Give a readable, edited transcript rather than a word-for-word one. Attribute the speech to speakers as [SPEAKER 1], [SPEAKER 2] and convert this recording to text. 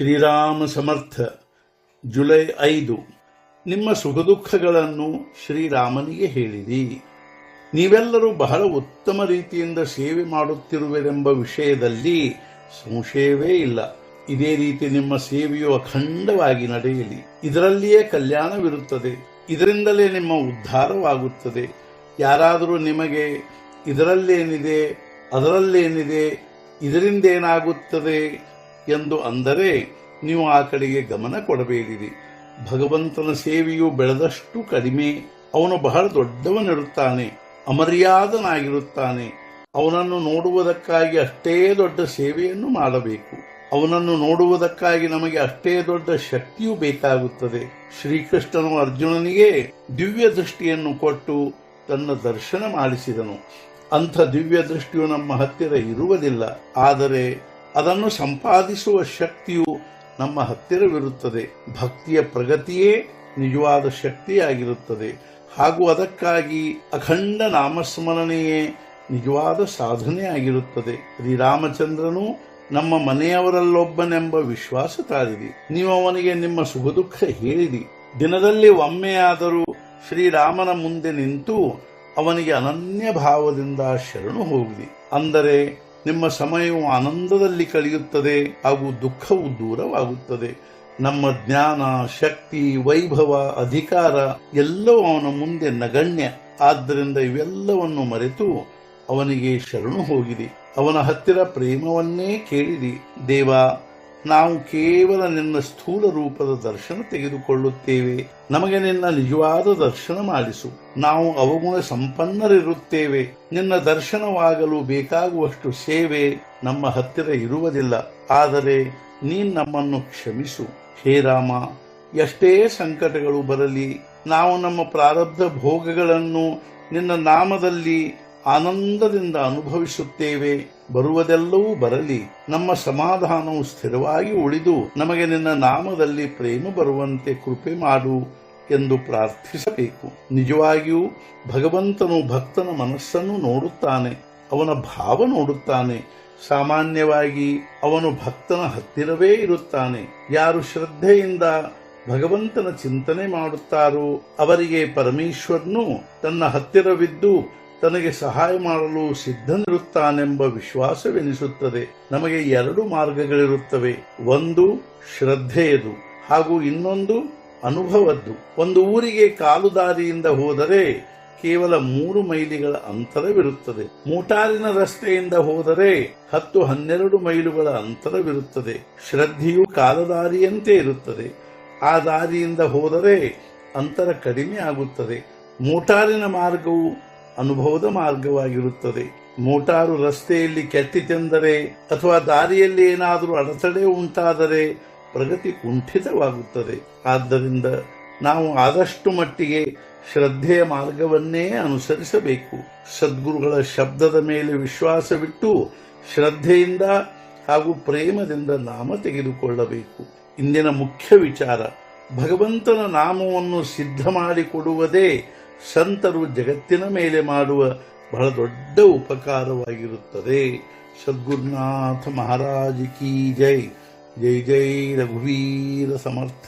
[SPEAKER 1] ಶ್ರೀರಾಮ ಸಮರ್ಥ July 5. ನಿಮ್ಮ ಸುಖ ದುಃಖಗಳನ್ನು ಶ್ರೀರಾಮನಿಗೆ ಹೇಳಿರಿ. ನೀವೆಲ್ಲರೂ ಬಹಳ ಉತ್ತಮ ರೀತಿಯಿಂದ ಸೇವೆ ಮಾಡುತ್ತಿರುವಿರೆಂಬ ವಿಷಯದಲ್ಲಿ ಸಂಶಯವೇ ಇಲ್ಲ. ಇದೇ ರೀತಿ ನಿಮ್ಮ ಸೇವೆಯು ಅಖಂಡವಾಗಿ ನಡೆಯಲಿ. ಇದರಲ್ಲಿಯೇ ಕಲ್ಯಾಣವಿರುತ್ತದೆ. ಇದರಿಂದಲೇ ನಿಮ್ಮ ಉದ್ಧಾರವಾಗುತ್ತದೆ. ಯಾರಾದರೂ ನಿಮಗೆ ಇದರಲ್ಲೇನಿದೆ, ಅದರಲ್ಲೇನಿದೆ, ಇದರಿಂದೇನಾಗುತ್ತದೆ ಎಂದು ಅಂದರೆ ನೀವು ಆ ಕಡೆಗೆ ಗಮನ ಕೊಡಬೇಡಿರಿ. ಭಗವಂತನ ಸೇವೆಯು ಬೆಳೆದಷ್ಟು ಕಡಿಮೆ. ಅವನು ಬಹಳ ದೊಡ್ಡವನಿರುತ್ತಾನೆ, ಅಮರ್ಯಾದನಾಗಿರುತ್ತಾನೆ. ಅವನನ್ನು ನೋಡುವುದಕ್ಕಾಗಿ ಅಷ್ಟೇ ದೊಡ್ಡ ಸೇವೆಯನ್ನು ಮಾಡಬೇಕು. ಅವನನ್ನು ನೋಡುವುದಕ್ಕಾಗಿ ನಮಗೆ ಅಷ್ಟೇ ದೊಡ್ಡ ಶಕ್ತಿಯೂ ಬೇಕಾಗುತ್ತದೆ. ಶ್ರೀಕೃಷ್ಣನು ಅರ್ಜುನನಿಗೆ ದಿವ್ಯ ದೃಷ್ಟಿಯನ್ನು ಕೊಟ್ಟು ತನ್ನ ದರ್ಶನ ಮಾಡಿಸಿದನು. ಅಂಥ ದಿವ್ಯ ದೃಷ್ಟಿಯು ನಮ್ಮ ಹತ್ತಿರ ಇರುವುದಿಲ್ಲ. ಆದರೆ ಅದನ್ನು ಸಂಪಾದಿಸುವ ಶಕ್ತಿಯು ನಮ್ಮ ಹತ್ತಿರವಿರುತ್ತದೆ. ಭಕ್ತಿಯ ಪ್ರಗತಿಯೇ ನಿಜವಾದ ಶಕ್ತಿಯಾಗಿರುತ್ತದೆ. ಹಾಗೂ ಅದಕ್ಕಾಗಿ ಅಖಂಡ ನಾಮಸ್ಮರಣೆಯೇ ನಿಜವಾದ ಸಾಧನೆಯಾಗಿರುತ್ತದೆ. ಶ್ರೀರಾಮಚಂದ್ರನು ನಮ್ಮ ಮನೆಯವರಲ್ಲೊಬ್ಬನೆಂಬ ವಿಶ್ವಾಸ ತಾಳಿರಿ. ನೀವು ಅವನಿಗೆ ನಿಮ್ಮ ಸುಖ ದುಃಖ ಹೇಳಿರಿ. ದಿನದಲ್ಲಿ ಒಮ್ಮೆಯಾದರೂ ಶ್ರೀರಾಮನ ಮುಂದೆ ನಿಂತು ಅವನಿಗೆ ಅನನ್ಯ ಭಾವದಿಂದ ಶರಣು ಹೋಗಿರಿ. ಅಂದರೆ ನಿಮ್ಮ ಸಮಯವು ಆನಂದದಲ್ಲಿ ಕಳೆಯುತ್ತದೆ ಹಾಗೂ ದುಃಖವು ದೂರವಾಗುತ್ತದೆ. ನಮ್ಮ ಜ್ಞಾನ, ಶಕ್ತಿ, ವೈಭವ, ಅಧಿಕಾರ ಎಲ್ಲವೂ ಅವನ ಮುಂದೆ ನಗಣ್ಯ. ಆದ್ದರಿಂದ ಇವೆಲ್ಲವನ್ನು ಮರೆತು ಅವನಿಗೆ ಶರಣು ಹೋಗಿರಿ. ಅವನ ಹತ್ತಿರ ಪ್ರೇಮವನ್ನೇ ಕೇಳಿರಿ. ದೇವ, ನಾವು ಕೇವಲ ನಿನ್ನ ಸ್ಥೂಲ ರೂಪದ ದರ್ಶನ ತೆಗೆದುಕೊಳ್ಳುತ್ತೇವೆ. ನಮಗೆ ನಿನ್ನ ನಿಜವಾದ ದರ್ಶನ ಮಾಡಿಸು. ನಾವು ಅವಗುಣ ಸಂಪನ್ನರಿರುತ್ತೇವೆ. ನಿನ್ನ ದರ್ಶನವಾಗಲು ಬೇಕಾಗುವಷ್ಟು ಸೇವೆ ನಮ್ಮ ಹತ್ತಿರ ಇರುವುದಿಲ್ಲ. ಆದರೆ ನೀನು ನಮ್ಮನ್ನು ಕ್ಷಮಿಸು. ಹೇ ರಾಮ, ಎಷ್ಟೇ ಸಂಕಟಗಳು ಬರಲಿ, ನಾವು ನಮ್ಮ ಪ್ರಾರಬ್ಧ ಭೋಗಗಳನ್ನು ನಿನ್ನ ನಾಮದಲ್ಲಿ ಆನಂದದಿಂದ ಅನುಭವಿಸುತ್ತೇವೆ. ಬರುವುದೆಲ್ಲವೂ ಬರಲಿ, ನಮ್ಮ ಸಮಾಧಾನವು ಸ್ಥಿರವಾಗಿ ಉಳಿದು ನಮಗೆ ನಿನ್ನ ನಾಮದಲ್ಲಿ ಪ್ರೇಮ ಬರುವಂತೆ ಕೃಪೆ ಮಾಡು ಎಂದು ಪ್ರಾರ್ಥಿಸಬೇಕು. ನಿಜವಾಗಿಯೂ ಭಗವಂತನು ಭಕ್ತನ ಮನಸ್ಸನ್ನು ನೋಡುತ್ತಾನೆ, ಅವನ ಭಾವ ನೋಡುತ್ತಾನೆ. ಸಾಮಾನ್ಯವಾಗಿ ಅವನು ಭಕ್ತನ ಹತ್ತಿರವೇ ಇರುತ್ತಾನೆ. ಯಾರು ಶ್ರದ್ಧೆಯಿಂದ ಭಗವಂತನ ಚಿಂತನೆ ಮಾಡುತ್ತಾರೋ ಅವರಿಗೆ ಪರಮೇಶ್ವರನು ತನ್ನ ಹತ್ತಿರವಿದ್ದು ತನಗೆ ಸಹಾಯ ಮಾಡಲು ಸಿದ್ಧನಿರುತ್ತಾನೆಂಬ ವಿಶ್ವಾಸವೆನಿಸುತ್ತದೆ. ನಮಗೆ 2 ಮಾರ್ಗಗಳಿರುತ್ತವೆ. ಒಂದು ಶ್ರದ್ಧೆಯದು ಹಾಗೂ ಇನ್ನೊಂದು ಅನುಭವದ್ದು. ಒಂದು ಊರಿಗೆ ಕಾಲು ದಾರಿಯಿಂದ ಹೋದರೆ ಕೇವಲ 3 ಮೈಲಿಗಳ ಅಂತರವಿರುತ್ತದೆ. ಮೋಟಾರಿನ ರಸ್ತೆಯಿಂದ ಹೋದರೆ 10-12 ಮೈಲುಗಳ ಅಂತರವಿರುತ್ತದೆ. ಶ್ರದ್ಧೆಯು ಕಾಲದಾರಿಯಂತೆ ಇರುತ್ತದೆ. ಆ ದಾರಿಯಿಂದ ಹೋದರೆ ಅಂತರ ಕಡಿಮೆ ಆಗುತ್ತದೆ. ಮೋಟಾರಿನ ಮಾರ್ಗವು ಅನುಭವದ ಮಾರ್ಗವಾಗಿರುತ್ತದೆ. ಮೋಟಾರು ರಸ್ತೆಯಲ್ಲಿ ಕೆಟ್ಟಿತೆಂದರೆ ಅಥವಾ ದಾರಿಯಲ್ಲಿ ಏನಾದರೂ ಅಡೆತಡೆ ಉಂಟಾದರೆ ಪ್ರಗತಿ ಕುಂಠಿತವಾಗುತ್ತದೆ. ಆದ್ದರಿಂದ ನಾವು ಆದಷ್ಟು ಮಟ್ಟಿಗೆ ಶ್ರದ್ಧೆಯ ಮಾರ್ಗವನ್ನೇ ಅನುಸರಿಸಬೇಕು. ಸದ್ಗುರುಗಳ ಶಬ್ದದ ಮೇಲೆ ವಿಶ್ವಾಸವಿಟ್ಟು ಶ್ರದ್ಧೆಯಿಂದ ಹಾಗೂ ಪ್ರೇಮದಿಂದ ನಾಮ ತೆಗೆದುಕೊಳ್ಳಬೇಕು. ಇಂದಿನ ಮುಖ್ಯ ವಿಚಾರ, ಭಗವಂತನ ನಾಮವನ್ನು ಸಿದ್ಧ ಮಾಡಿಕೊಡುವುದೇ ಸಂತರು ಜಗತ್ತಿನ ಮೇಲೆ ಮಾಡುವ ಬಹಳ ದೊಡ್ಡ ಉಪಕಾರವಾಗಿರುತ್ತದೆ. ಸದ್ಗುರುನಾಥ ಮಹಾರಾಜ್ ಕಿ ಜೈ. ಜೈ ಜೈ ರಘುವೀರ ಸಮರ್ಥ.